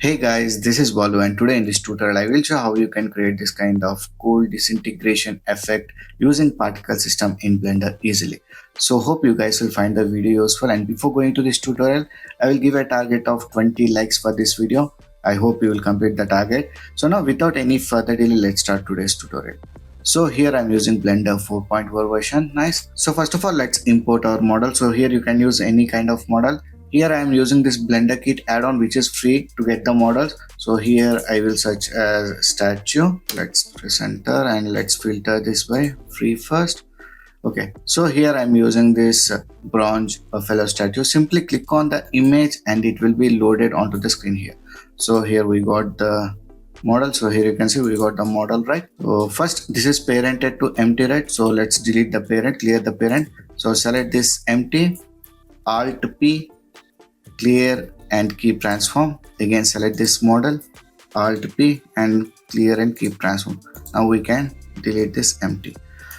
Hey guys, this is Balu and today in this tutorial I will show how you can create this kind of cool disintegration effect using particle system in Blender easily. So hope you guys will find the video useful, and before going to this tutorial I will give a target of 20 likes for this video. I hope you will complete the target. So now without any further delay, let's start today's tutorial. So here I'm using Blender 4.4 version. Nice. So first of all, let's import our model. So here you can use any kind of model. Here I am using this Blender Kit add-on which is free to get the models. So here I will search as statue. Let's press enter and let's filter this by free first. Okay, so here I'm using this bronze buffalo statue. Simply click on the image and it will be loaded onto the screen here. So here we got the model. So here you can see we got the model, right? So first this is parented to empty, right? So let's delete the parent, clear the parent. So select this empty, Alt P, clear and keep transform. Again select this model, Alt P and clear and keep transform. Now we can delete this empty.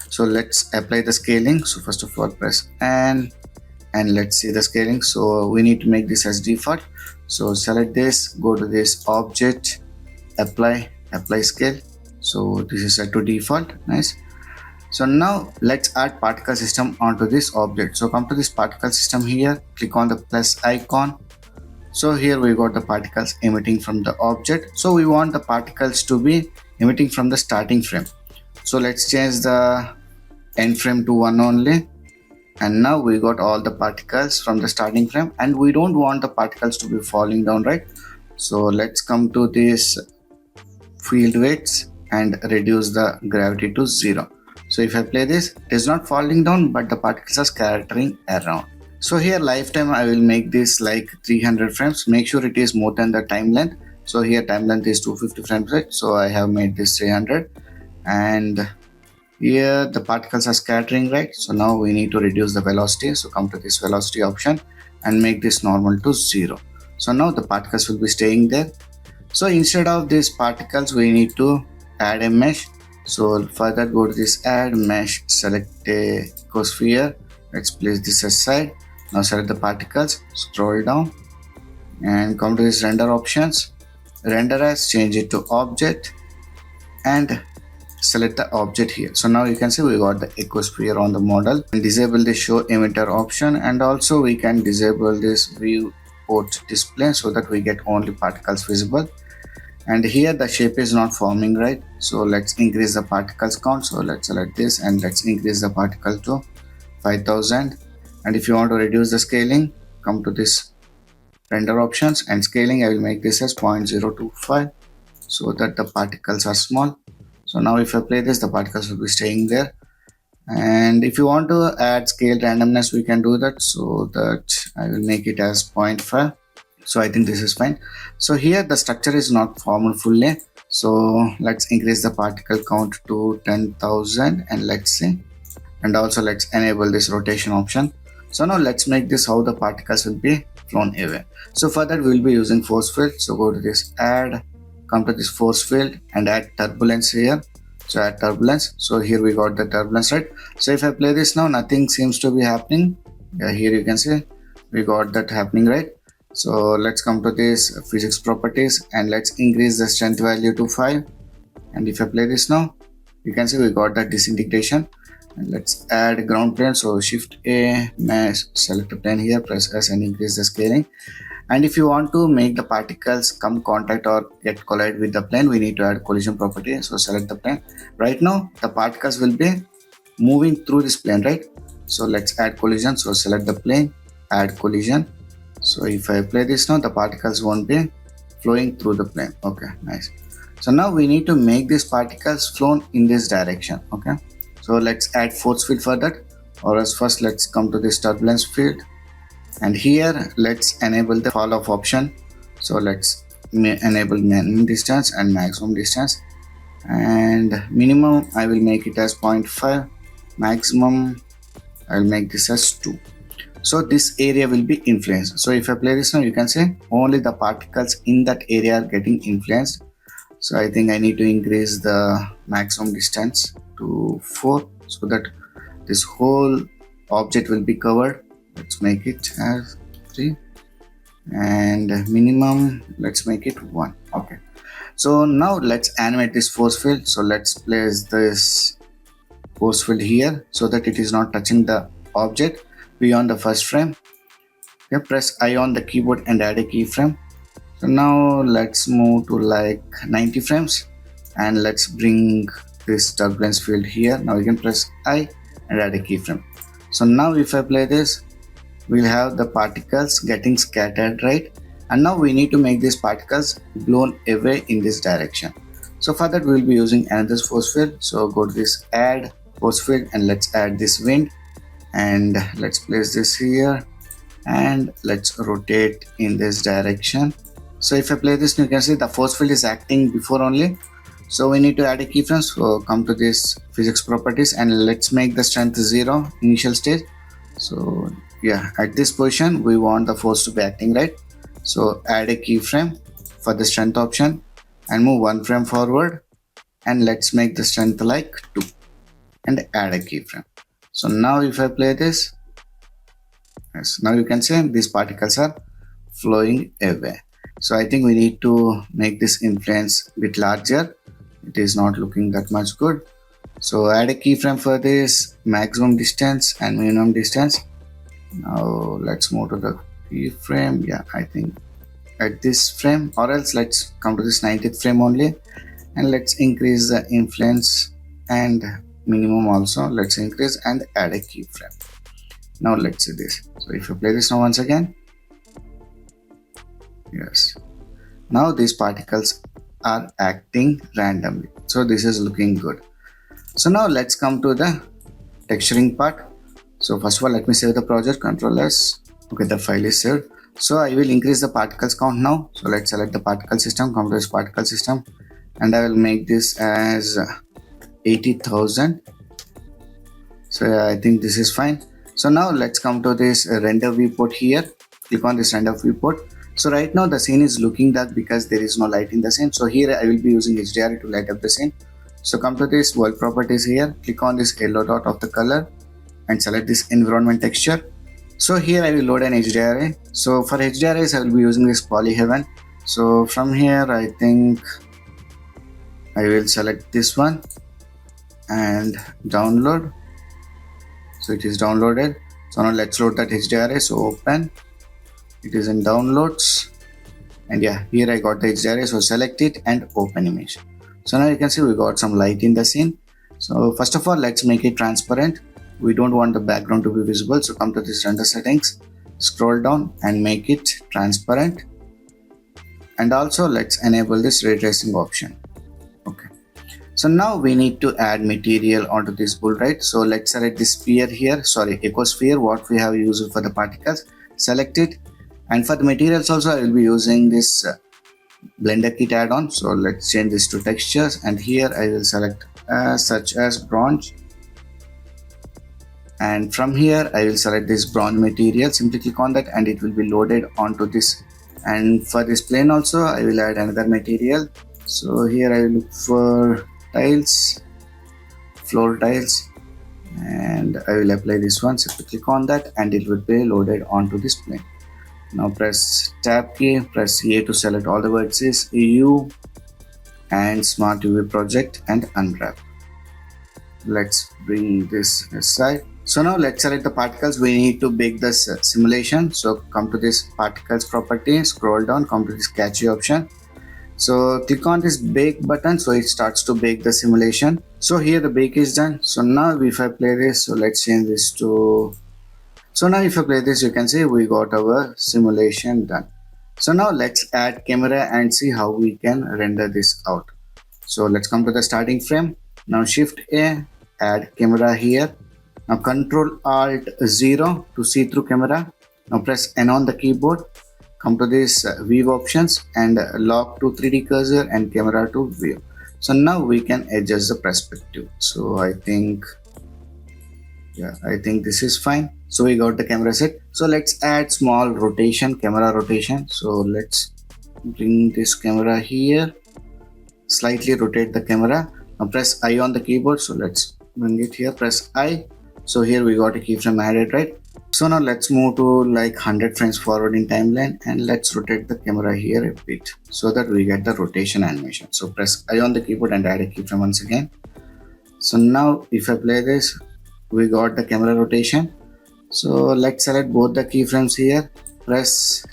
So let's apply the scaling. So first of all press N and let's see the scaling. So we need to make this as default. So select this, go to this object, apply scale. So this is set to default. Nice. So now let's add particle system onto this object. So come to this particle system here, click on the plus icon. So here we got the particles emitting from the object. So we want the particles to be emitting from the starting frame. So let's change the end frame to 1 only. And now we got all the particles from the starting frame, and we don't want the particles to be falling down, right? So let's come to this field weights and reduce the gravity to 0. So if I play this, it is not falling down but the particles are scattering around. So here lifetime I will make this like 300 frames. Make sure it is more than the time length. So here time length is 250 frames, right? So I have made this 300, and here the particles are scattering, right? So now we need to reduce the velocity. So come to this velocity option and make this normal to 0. So now the particles will be staying there. So instead of these particles we need to add a mesh. So further go to this add mesh, select a ecosphere. Let's place this aside. Now select the particles, scroll down and come to this render options, render as, change it to object and select the object here. So now you can see we got the ecosphere on the model, and disable the show emitter option, and also we can disable this view port display so that we get only particles visible. And here the shape is not forming, right? So let's increase the particles count. So let's select this and let's increase the particle to 5000. And if you want to reduce the scaling, come to this render options and scaling. I will make this as 0.025 so that the particles are small. So now if I play this, the particles will be staying there. And if you want to add scale randomness, we can do that. So that I will make it as 0.5. So I think this is fine. So here the structure is not formed fully. So let's increase the particle count to 10,000 and let's see. And also let's enable this rotation option. So now let's make this how the particles will be flown away. So for that we will be using force field. So go to this add, come to this force field and add turbulence here. So add turbulence. So here we got the turbulence, right? So if I play this now, nothing seems to be happening. Yeah, here you can see we got that happening, right? So let's come to this physics properties and let's increase the strength value to 5. And if I play this now, you can see we got that disintegration. And let's add ground plane. So shift A, mesh, select a plane here, press S and increase the scaling. And if you want to make the particles come contact or get collide with the plane, we need to add collision property. So select the plane. Right now the particles will be moving through this plane, right? So let's add collision. So select the plane, add collision. So if I play this now, the particles won't be flowing through the plane. Okay, nice. So now we need to make these particles flown in this direction. Okay, so let's add force field for that. Or else first let's come to this turbulence field, and here let's enable the fall off option. So let's enable minimum distance and maximum distance, and minimum I will make it as 0.5, maximum I will make this as 2. So this area will be influenced. So if I play this now, you can see only the particles in that area are getting influenced. So I think I need to increase the maximum distance to 4 so that this whole object will be covered. Let's make it as 3. and minimum, let's make it 1. Okay, so now let's animate this force field. So let's place this force field here so that it is not touching the object beyond the first frame. Okay, press I on the keyboard and add a keyframe. So now let's move to like 90 frames and let's bring this turbulence field here. Now you can press I and add a keyframe. So now if I play this, we'll have the particles getting scattered, right? And now we need to make these particles blown away in this direction. So for that we'll be using another force field. So go to this add force field and let's add this wind and let's place this here and let's rotate in this direction. So if I play this, you can see the force field is acting before only. So we need to add a keyframe. So come to this physics properties and let's make the strength 0 initial stage. So yeah, at this position we want the force to be acting, right? So add a keyframe for the strength option and move 1 frame forward and let's make the strength like 2 and add a keyframe. So now if I play this, yes, now you can see these particles are flowing away. So I think we need to make this influence a bit larger. It is not looking that much good. So add a keyframe for this maximum distance and minimum distance. Now let's move to the keyframe. Yeah, I think at this frame, or else let's come to this 90th frame only and let's increase the influence and minimum also. Let's increase and add a keyframe. Now let's see this. So if you play this now once again, yes, now these particles are acting randomly. So this is looking good. So now let's come to the texturing part. So first of all, let me save the project, Ctrl S. Okay, the file is saved. So I will increase the particles count now. So let's select the particle system, come to this particle system, and I will make this as 80,000. So yeah, I think this is fine. So now let's come to this render viewport here. Click on this render viewport. So right now the scene is looking dark because there is no light in the scene. So here I will be using HDRI to light up the scene. So come to this world properties here, click on this yellow dot of the color and select this environment texture. So here I will load an HDRI. So for HDRIs I will be using this polyheaven. So from here I think I will select this one and download. So it is downloaded. So now let's load that HDRI. So open, it is in downloads, and yeah, here I got the HDRI. So select it and open image. So now you can see we got some light in the scene. So first of all, let's make it transparent. We don't want the background to be visible. So come to this render settings, scroll down and make it transparent. And also let's enable this ray tracing option. Okay. So now we need to add material onto this bull, right? So let's select this sphere here, sorry, ecosphere, what we have used for the particles. Select it. And for the materials also I will be using this Blender kit add-on. So let's change this to textures, and here I will select such as bronze, and from here I will select this bronze material. Simply click on that and it will be loaded onto this. And for this plane also I will add another material. So here I will look for tiles, floor tiles, and I will apply this one. Simply click on that and it will be loaded onto this plane. Now press tab key, press A to select all the vertices, EU and Smart UV project and unwrap. Let's bring this aside. So now let's select the particles. We need to bake this simulation. So come to this particles property, scroll down, come to this catchy option. So click on this bake button, so it starts to bake the simulation. So here the bake is done. So now if I play this, so let's change this to, so now if I play this, you can see we got our simulation done. So now let's add camera and see how we can render this out. So let's come to the starting frame. Now Shift A, add camera here. Now Control Alt 0 to see through camera. Now press N on the keyboard. Come to this view options and lock to 3D cursor and camera to view. So now we can adjust the perspective. So I think this is fine. So we got the camera set. So let's add small rotation, camera rotation. So let's bring this camera here, slightly rotate the camera. Now press I on the keyboard. So let's bring it here, press I. So here we got a keyframe added, right? So now let's move to like 100 frames forward in timeline, and let's rotate the camera here a bit so that we get the rotation animation. So press I on the keyboard and add a keyframe once again. So now if I play this, we got the camera rotation. So let's select both the keyframes here, press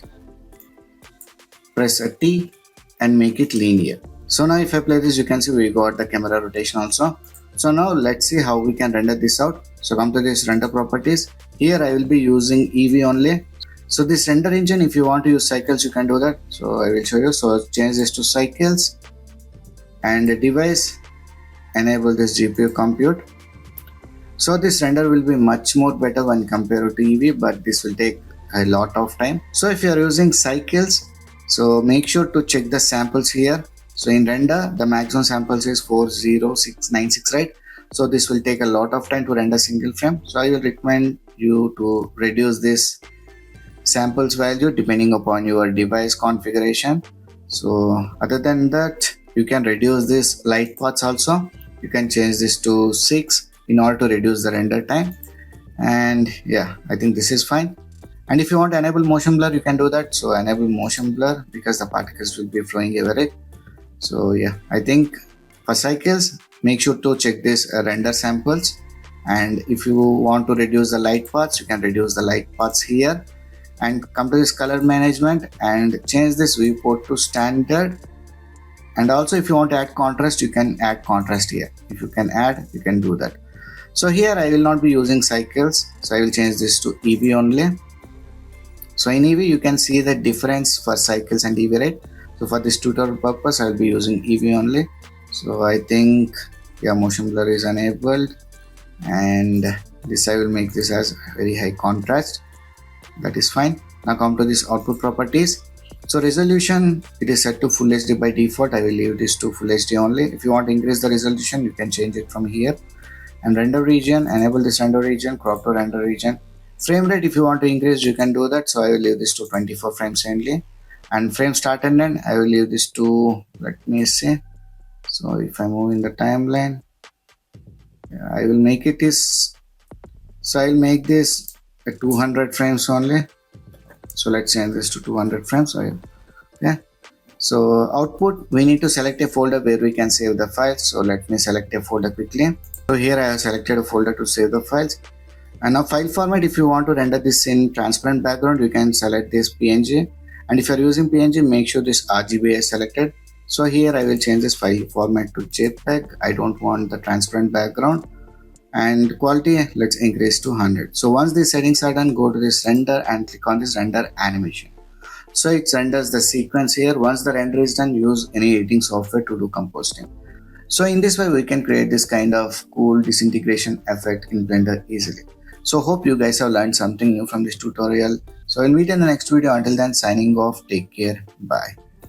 a T and make it linear. So now if I play this, you can see we got the camera rotation also. So now let's see how we can render this out. So come to this render properties. Here I will be using Eevee only. So this render engine, if you want to use cycles, you can do that. So I will show you. So change this to cycles and the device, enable this GPU compute. So this render will be much more better when compared to Eevee, but this will take a lot of time. So if you are using cycles, so make sure to check the samples here. So in render, the maximum samples is 40696, right? So this will take a lot of time to render single frame. So I will recommend you to reduce this samples value depending upon your device configuration. So other than that, you can reduce this light paths also. You can change this to 6 in order to reduce the render time. And yeah, I think this is fine. And if you want to enable motion blur, you can do that. So enable motion blur because the particles will be flowing over it. So yeah, I think for cycles, make sure to check this render samples. And if you want to reduce the light paths, you can reduce the light paths here. And come to this color management and change this viewport to standard. And also if you want to add contrast, you can add contrast here. If you can add, you can do that. So here I will not be using cycles. So I will change this to Eevee only. So in Eevee, you can see the difference for cycles and Eevee, right? So for this tutorial purpose, I will be using Eevee only. So I think, yeah, motion blur is enabled. And this I will make this as very high contrast. That is fine. Now come to this output properties. So resolution, it is set to full HD by default. I will leave this to full HD only. If you want to increase the resolution, you can change it from here. And render region, enable this render region, crop to render region. Frame rate, if you want to increase, you can do that. So I will leave this to 24 frames only. And frame start and end, I will leave this to, let me see. So if I move in the timeline, I will make it is, so I'll make this at 200 frames only. So let's change this to 200 frames. So yeah. So output, we need to select a folder where we can save the files. So let me select a folder quickly. So here I have selected a folder to save the files. And now file format, if you want to render this in transparent background, you can select this PNG. And if you are using PNG, make sure this RGB is selected. So here I will change this file format to JPEG. I don't want the transparent background. And quality, let's increase to 100. So once these settings are done, go to this render and click on this render animation. So it renders the sequence here. Once the render is done, use any editing software to do composting. So in this way, we can create this kind of cool disintegration effect in Blender easily. So hope you guys have learned something new from this tutorial. So we'll meet in the next video. Until then, signing off. Take care. Bye.